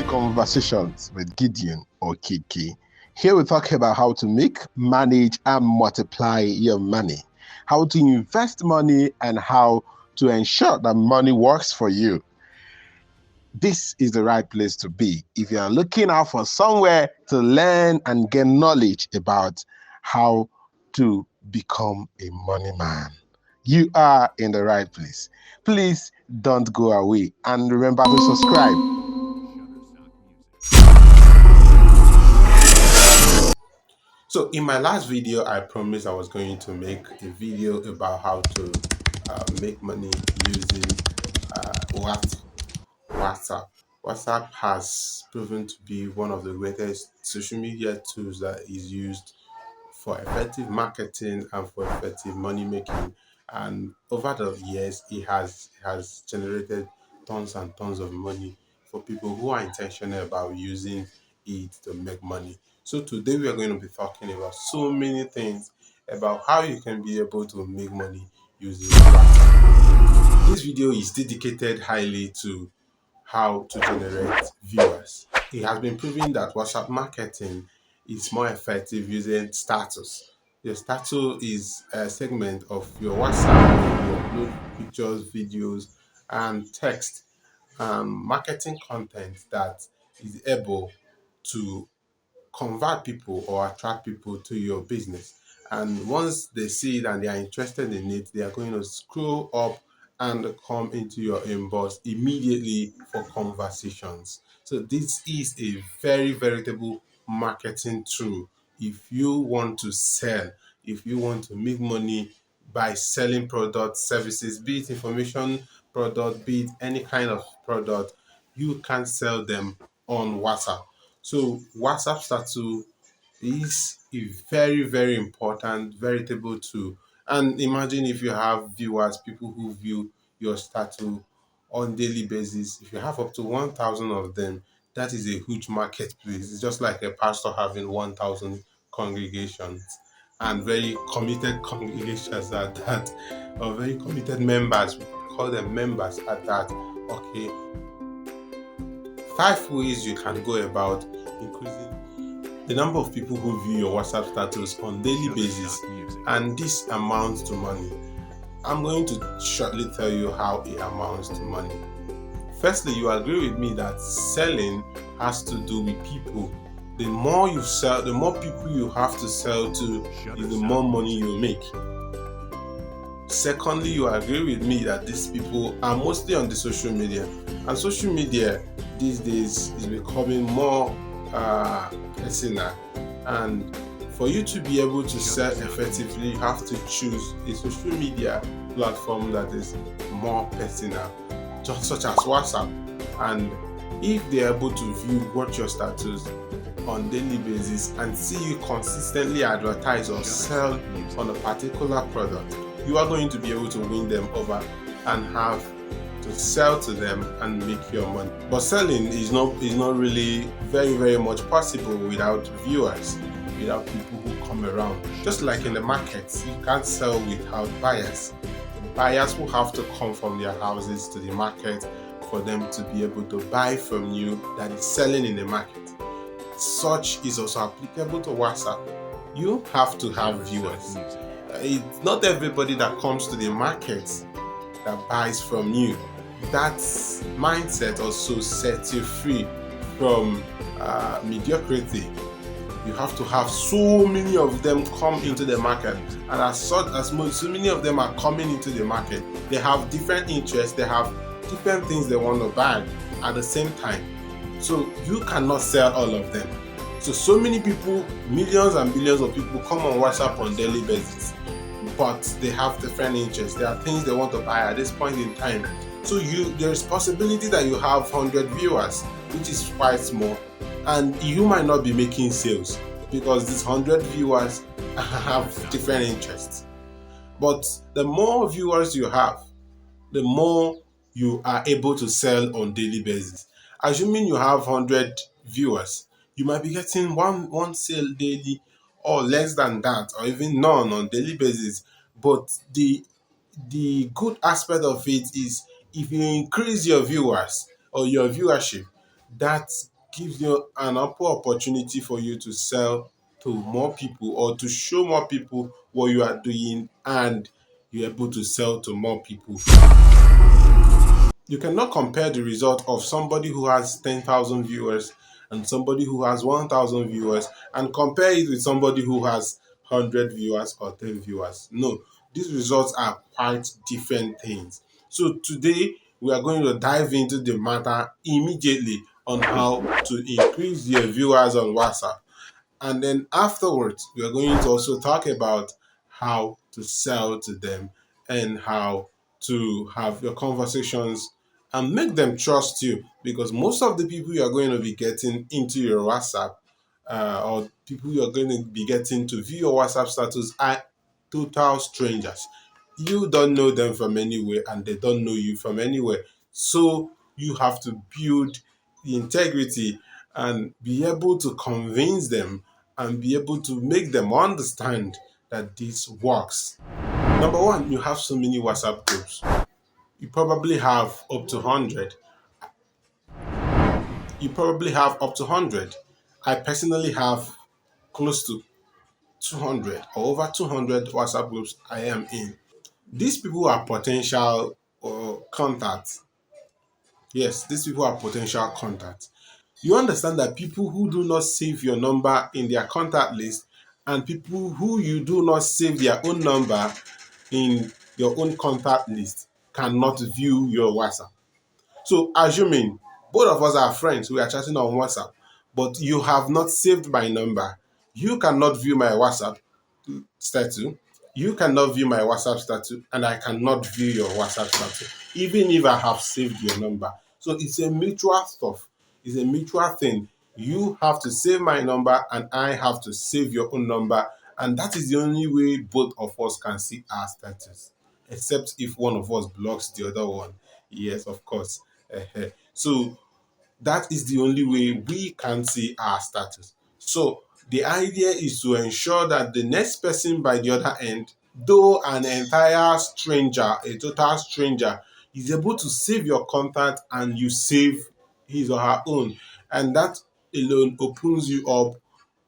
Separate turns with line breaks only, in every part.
Conversations with Gideon or Kiki. Here we talk about how to make, manage, and multiply your money, how to invest money, and how to ensure that money works for you. This is the right place to be if you are looking out for somewhere to learn and gain knowledge about how to become a money man. You are in the right place. Please don't go away and remember to subscribe. So in my last video, I promised I was going to make a video about how to make money using WhatsApp. WhatsApp has proven to be one of the greatest social media tools that is used for effective marketing and for effective money making. And over the years, it has generated tons and tons of money for people who are intentional about using it to make money. So today we are going to be talking about so many things about how you can be able to make money using WhatsApp. This video is dedicated highly to how to generate viewers. It has been proven that WhatsApp marketing is more effective using status. Your status is a segment of your WhatsApp where you upload pictures, videos, and text, marketing content that is able to convert people or attract people to your business. And once they see it and they are interested in it, they are going to scroll up and come into your inbox immediately for conversations. So this is a very veritable marketing tool. If you want to sell, if you want to make money by selling products, services, be it information product, be it any kind of product, you can sell them on WhatsApp. So WhatsApp status is a very, very important veritable tool. And imagine if you have viewers, people who view your status on daily basis. If you have up to 1,000 of them, that is a huge marketplace. It's just like a pastor having 1,000 congregations and very committed congregations at that, or very committed members. We call them members at that. Okay, 5 ways you can go about increasing the number of people who view your WhatsApp status on daily basis, and this amounts to money. I'm going to shortly tell you how it amounts to money. Firstly, you agree with me that selling has to do with people. The more you sell, the more people you have to sell to, is the more money you make. Secondly, you agree with me that these people are mostly on the social media, and social media these days is becoming more personal, and for you to be able to sell effectively, you have to choose a social media platform that is more personal, just such as WhatsApp. And if they're able to view what your status on daily basis and see you consistently advertise or sell on a particular product, you are going to be able to win them over and have to sell to them and make your money. But selling is not really very much possible without viewers, without people who come around. Just like in the markets, you can't sell without buyers. Buyers will have to come from their houses to the market for them to be able to buy from you that is selling in the market. Such is also applicable to WhatsApp. You have to have viewers. It's not everybody that comes to the market that buys from you. That mindset also sets you free from mediocrity. You have to have so many of them come into the market, and as so many of them are coming into the market, they have different interests, they have different things they want to buy at the same time. So you cannot sell all of them. So many people, millions and billions of people come on WhatsApp on daily basis, but they have different interests. There are things they want to buy at this point in time. So there is possibility that you have 100 viewers, which is quite small, and you might not be making sales because these 100 viewers have different interests. But the more viewers you have, the more you are able to sell on daily basis. Assuming you have 100 viewers, you might be getting one sale daily, or less than that, or even none on daily basis. But the good aspect of it is, if you increase your viewers or your viewership, that gives you an ample opportunity for you to sell to more people or to show more people what you are doing, and you're able to sell to more people. You cannot compare the result of somebody who has 10,000 viewers and somebody who has 1,000 viewers and compare it with somebody who has 100 viewers or 10 viewers. No, these results are quite different things. So today we are going to dive into the matter immediately on how to increase your viewers on WhatsApp. And then afterwards, we are going to also talk about how to sell to them and how to have your conversations and make them trust you, because most of the people you are going to be getting into your WhatsApp, or people you are going to be getting to view your WhatsApp status are total strangers. You don't know them from anywhere and they don't know you from anywhere. So you have to build the integrity and be able to convince them and be able to make them understand that this works. Number one, you have so many WhatsApp groups. You probably have up to 100. You probably have up to 100. I personally have close to 200 or over 200 WhatsApp groups I am in. These people are potential contacts. Yes, these people are potential contacts. You understand that people who do not save your number in their contact list and people who you do not save their own number in your own contact list cannot view your WhatsApp. So assuming both of us are friends, we are chatting on WhatsApp, but you have not saved my number, you cannot view my WhatsApp status. You cannot view my WhatsApp status, and I cannot view your WhatsApp status, even if I have saved your number. So it's a mutual stuff. It's a mutual thing. You have to save my number, and I have to save your own number, and that is the only way both of us can see our status, except if one of us blocks the other one. Yes, of course. So that is the only way we can see our status. So the idea is to ensure that the next person by the other end, though an entire stranger, a total stranger, is able to save your contact and you save his or her own. And that alone opens you up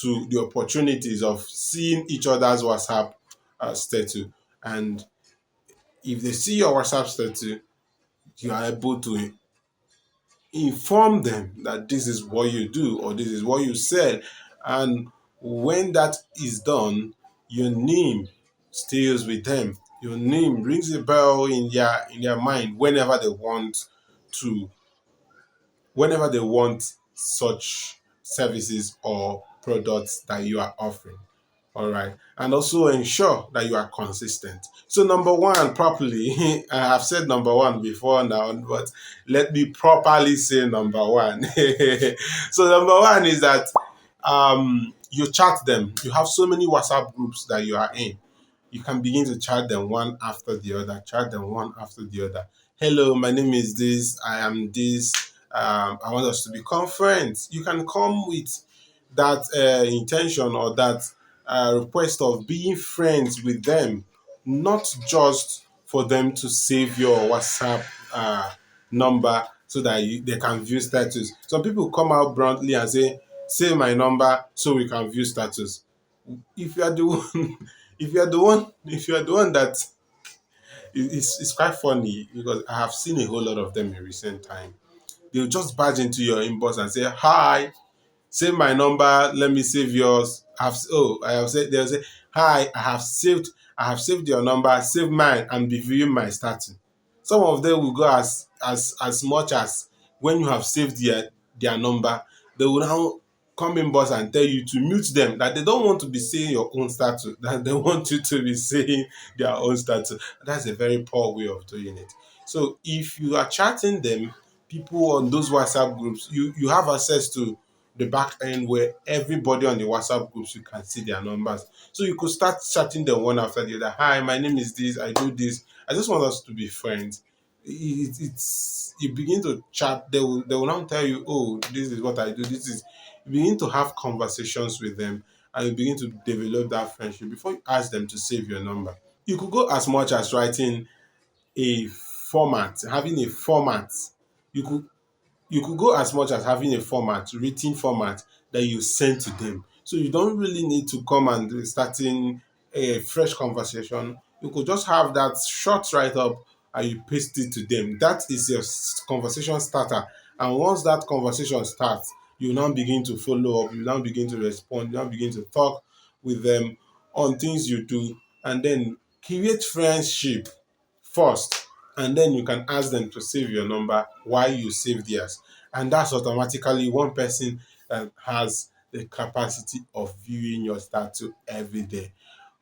to the opportunities of seeing each other's WhatsApp status. And if they see your WhatsApp status, you are able to inform them that this is what you do or this is what you sell. And when that is done, your name stays with them. Your name rings a bell in their mind to whenever they want such services or products that you are offering. All right. And also ensure that you are consistent. So, number one, properly, I have said number one before now, but let me properly say number one. So, number one is that you chat them. You have so many WhatsApp groups that you are in. You can begin to chat them one after the other, chat them one after the other. Hello, my name is this, I am this, I want us to become friends. You can come with that intention or that request of being friends with them, not just for them to save your WhatsApp number so that they can view status. Some people come out bluntly and say, save my number so we can view status. If you are the one, if you are the one that it's quite funny because I have seen a whole lot of them in recent time. They'll just barge into your inbox and say, hi, save my number, let me save yours. I have said, they'll say, hi, I have saved your number, save mine and be viewing my status. Some of them will go as much as when you have saved their number, they will now come in boss and tell you to mute them, that they don't want to be seeing your own status, that they want you to be seeing their own status. That's a very poor way of doing it. So if you are chatting them, people on those WhatsApp groups, you have access to the back end where everybody on the WhatsApp groups, you can see their numbers. So you could start chatting them one after the other. Hi, my name is this, I do this. I just want us to be friends. It's you begin to chat, they will now tell you, oh, this is what I do, this is you begin to have conversations with them and you begin to develop that friendship before you ask them to save your number. You could go as much as writing a format, having a format. You could you could go as much as having a format, written format that you send to them. So you don't really need to come and starting a fresh conversation. You could just have that short write up and you paste it to them. That is your conversation starter. And once that conversation starts, you now begin to follow up, you now begin to respond, you now begin to talk with them on things you do, and then create friendship first, and then you can ask them to save your number while you save theirs, and that's automatically one person that has the capacity of viewing your status every day.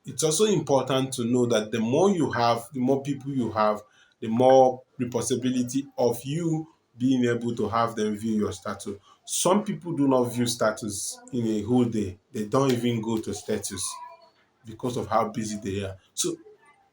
It's also important to know that the more you have, the more people you have, the more the possibility of you being able to have them view your status. Some people do not view status in a whole day. They don't even go to status because of how busy they are.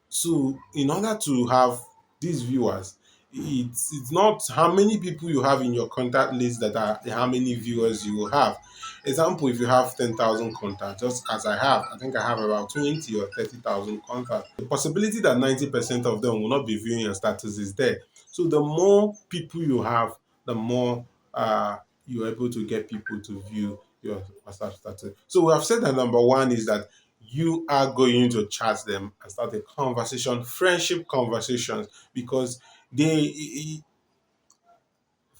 So in order to have these viewers, it's not how many people you have in your contact list that are how many viewers you will have. Example, if you have 10,000 contacts, just as I think I have about 20 or 30,000 contacts. The possibility that 90% of them will not be viewing your status is there. So the more people you have, the more uh, you're able to get people to view your WhatsApp status. So we have said that number one is that you are going to chat them and start a conversation, friendship conversations, because they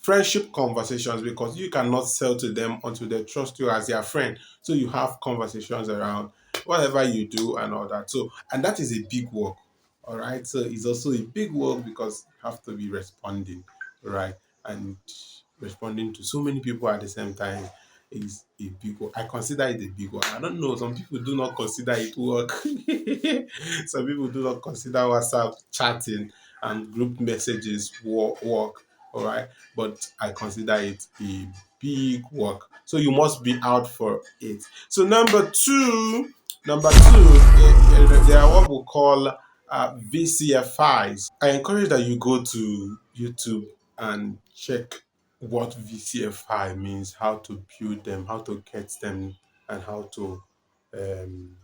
friendship conversations because you cannot sell to them until they trust you as their friend. So you have conversations around whatever you do and all that. So and that is a big work. All right. So it's also a big work because you have to be responding, right? And responding to so many people at the same time is a big work. I consider it a big work. I don't know. Some people do not consider it work. Some people do not consider WhatsApp chatting and group messages work. All right, but I consider it a big work. So you must be out for it. So number two, they are what we call VCFIs. I encourage that you go to YouTube and check what VCFI means, how to build them, how to get them, and how to um,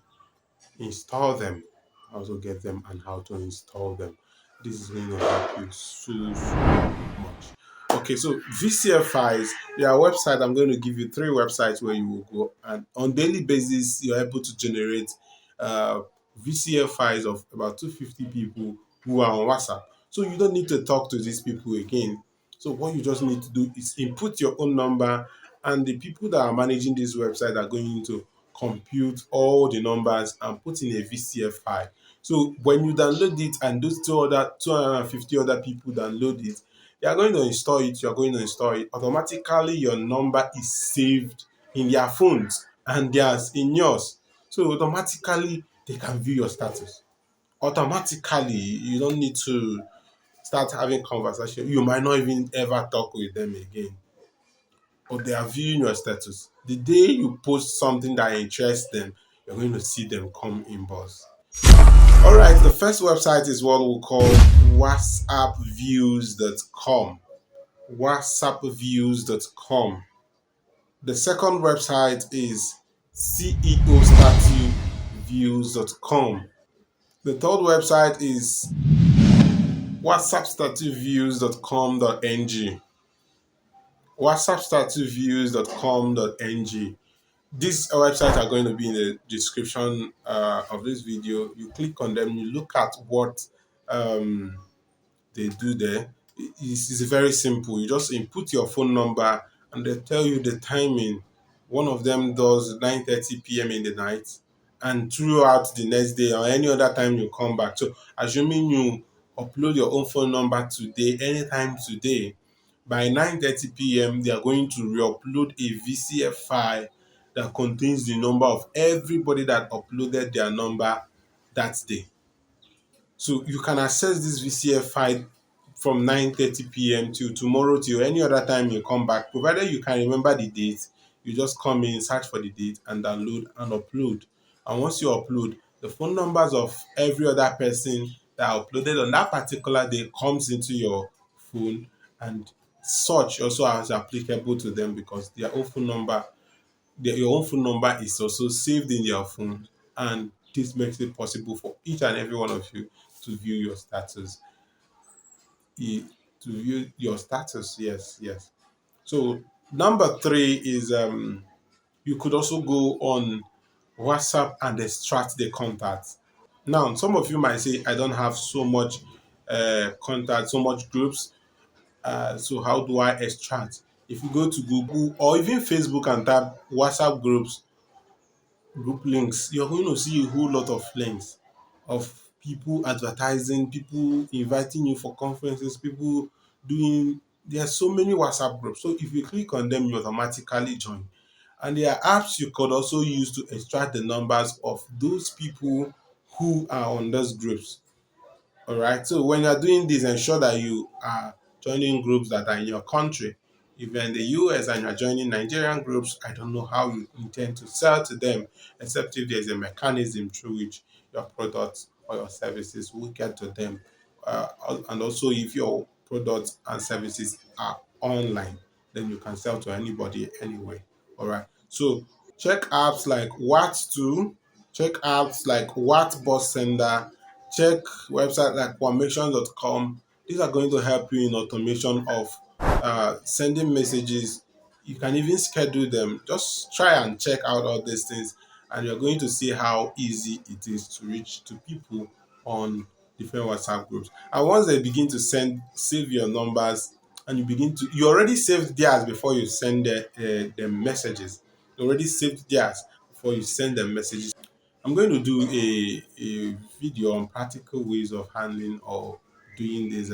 install them, how to get them, and how to install them. This is going to help you so much. Okay, so VCFIs, their website, I'm going to give you three websites where you will go, and on daily basis, you're able to generate uh, VCFIs of about 250 people who are on WhatsApp. So you don't need to talk to these people again. So what you just need to do is input your own number, and the people that are managing this website are going to compute all the numbers and put in a VCF file. So when you download it and those 250 other people download it, they are going to install it, you are going to install it. Automatically, your number is saved in their phones and theirs in yours. So automatically, they can view your status. Automatically, you don't need to start having conversation. You might not even ever talk with them again, but they are viewing your status. The day you post something that interests them, you're going to see them come in buzz. All right, the first website is what we'll call whatsappviews.com. Whatsappviews.com. The second website is ceostatueviews.com. The third website is whatsappstatueviews.com.ng. whatsappstatueviews.com.ng. These websites are going to be in the description of this video. You click on them, you look at what um, they do there. It's very simple. You just input your phone number and they tell you the timing. One of them does 9:30 p.m. in the night and throughout the next day or any other time you come back. So assuming you upload your own phone number today, anytime today, by 9:30 p.m. they are going to re-upload a VCF file that contains the number of everybody that uploaded their number that day. So you can access this VCF file from 9:30 p.m. till tomorrow till any other time you come back, provided you can remember the date. You just come in, search for the date, and download and upload. And once you upload, the phone numbers of every other person that uploaded on that particular day comes into your phone, and such also as applicable to them because their own phone number, your own phone number is also saved in your phone, and this makes it possible for each and every one of you to view your status. To view your status, yes. So number three is you could also go on WhatsApp and extract the contacts. Now, some of you might say, I don't have so much contact, so much groups. So how do I extract? If you go to Google or even Facebook and type WhatsApp groups, group links, you're going to see a whole lot of links of people advertising, people inviting you for conferences, people doing. There are so many WhatsApp groups. So if you click on them, you automatically join. And there are apps you could also use to extract the numbers of those people who are on those groups. All right. So when you're doing this, ensure that you are joining groups that are in your country. If you're in the US and you're joining Nigerian groups, I don't know how you intend to sell to them, except if there's a mechanism through which your products or your services will get to them. And also, if your products and services are online, then you can sell to anybody anyway. All right. So check apps like What2, check apps like What Bus Sender, check website like formation.com. These are going to help you in automation of sending messages. You can even schedule them. Just try and check out all these things, and you're going to see how easy it is to reach to people on different WhatsApp groups. And once they begin to save your numbers, and you already saved theirs before you send the messages. You already saved theirs before you send them messages. I'm going to do a video on practical ways of handling or doing these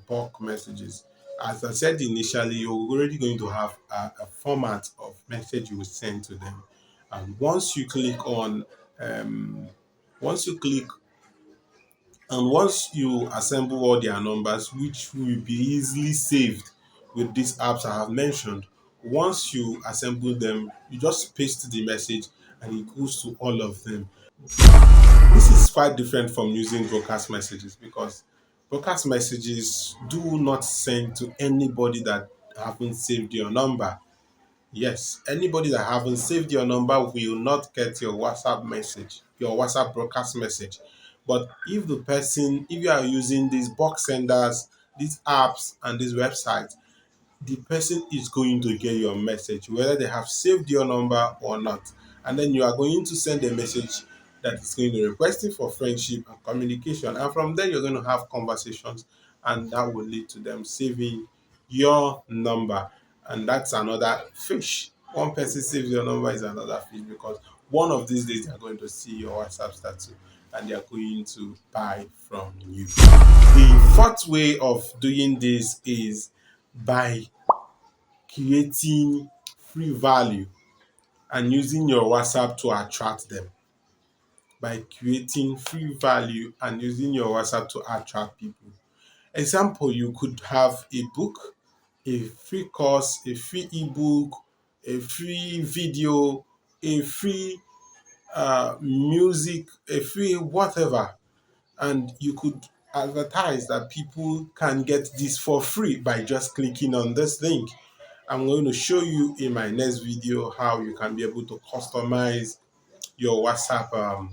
bulk messages. As I said initially, you're already going to have a format of message you will send to them. And um, once you click once you assemble all their numbers, which will be easily saved with these apps I have mentioned, once you assemble them, you just paste the message and it goes to all of them. This is quite different from using broadcast messages because broadcast messages do not send to anybody that haven't saved your number. Yes, anybody that haven't saved your number will not get your WhatsApp message, your WhatsApp broadcast message. But if you are using these box senders, these apps, and these websites, the person is going to get your message, whether they have saved your number or not. And then you are going to send a message that is going to request it for friendship and communication. And from there, you're going to have conversations, and that will lead to them saving your number. And that's another fish. One person saves your number is another fish because one of these days they're going to see your WhatsApp status and they're going to buy from you. The fourth way of doing this is by creating free value and using your WhatsApp to attract them. By creating free value and using your WhatsApp to attract people. Example, you could have a book, a free course, a free ebook, a free video, a free music, a free whatever, and you could advertise that people can get this for free by just clicking on this link. I'm going to show you in my next video how you can be able to customize your WhatsApp,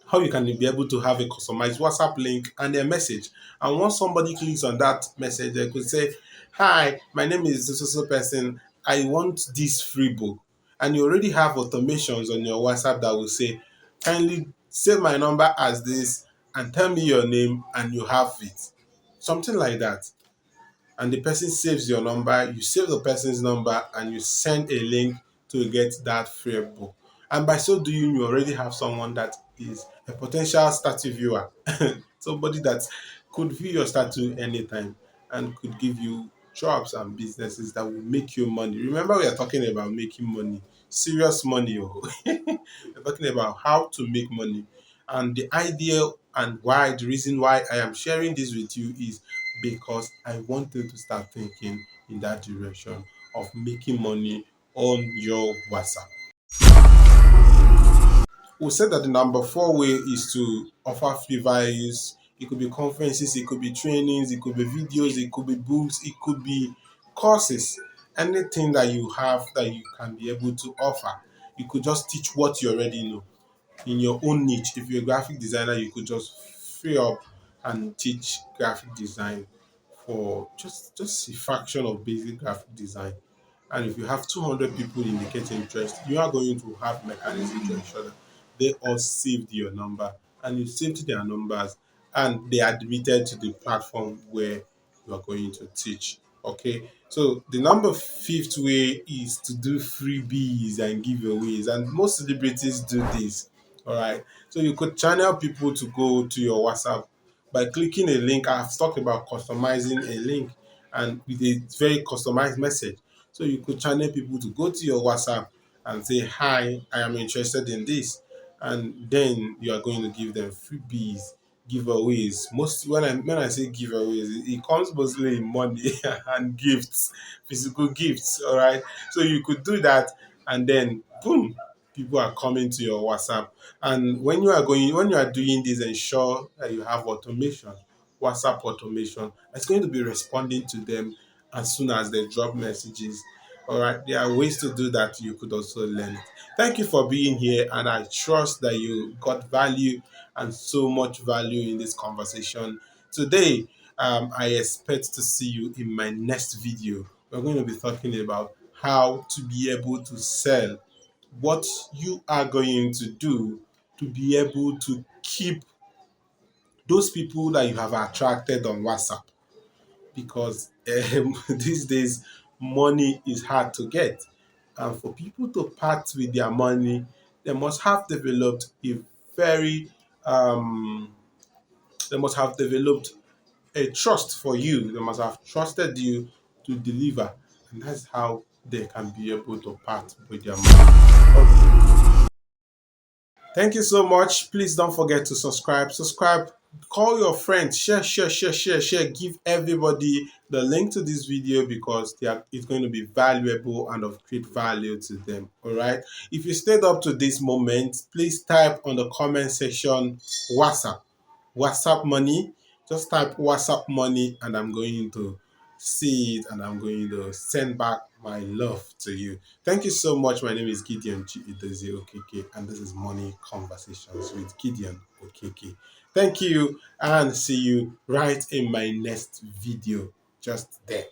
how you can be able to have a customized WhatsApp link and a message. And once somebody clicks on that message, they could say, "Hi, my name is this person. I want this free book." And you already have automations on your WhatsApp that will say, "Kindly save my number as this and tell me your name," and you have it. Something like that. And the person saves your number, you save the person's number, and you send a link to get that free book. And by so doing, you already have someone that is a potential statue viewer, somebody that could view your statue anytime and could give you jobs and businesses that will make you money. Remember, we are talking about making money, serious money. Oh. We're talking about how to make money. And the idea and the reason why I am sharing this with you is because I wanted to start thinking in that direction of making money on your WhatsApp. We said that the number four way is to offer free values. It could be conferences, it could be trainings, it could be videos, it could be books, it could be courses. Anything that you have that you can be able to offer. You could just teach what you already know in your own niche. If you're a graphic designer, you could just free up and teach graphic design for just a fraction of basic graphic design. And if you have 200 people indicating interest, you are going to have mechanism to ensure that they all saved your number and you saved their numbers and they admitted to the platform where you are going to teach. Okay, so the number fifth way is to do freebies and giveaways, and most celebrities do this. All right, so you could channel people to go to your WhatsApp by clicking a link. I've talked about customizing a link and with a very customized message. So you could channel people to go to your WhatsApp and say, "Hi, I am interested in this," and then you are going to give them freebies, giveaways. Most when I say giveaways, it comes mostly in money and gifts, physical gifts. All right, so you could do that, and then boom, people are coming to your WhatsApp. And when you are doing this, ensure that you have automation, WhatsApp automation. It's going to be responding to them as soon as they drop messages. All right, there are ways to do that. You could also learn it. Thank you for being here, and I trust that you got value and so much value in this conversation today. I expect to see you in my next video. We're going to be talking about how to be able to sell, what you are going to do to be able to keep those people that you have attracted on WhatsApp, because these days money is hard to get, and for people to part with their money, they must have developed a very um, they must have developed a trust for you. They must have trusted you to deliver, and that's how they can be able to part with their money. Thank you so much. Please don't forget to subscribe. Subscribe, call your friends, share. Give everybody the link to this video because it's going to be valuable and of great value to them. All right. If you stayed up to this moment, please type on the comment section WhatsApp. WhatsApp money. Just type WhatsApp money and I'm going to see it and I'm going to send back my love to you. Thank you so much. My name is Gideon G. Idozie Okeke, and this is Money Conversations with Gideon Okeke. Thank you and see you right in my next video. Just there.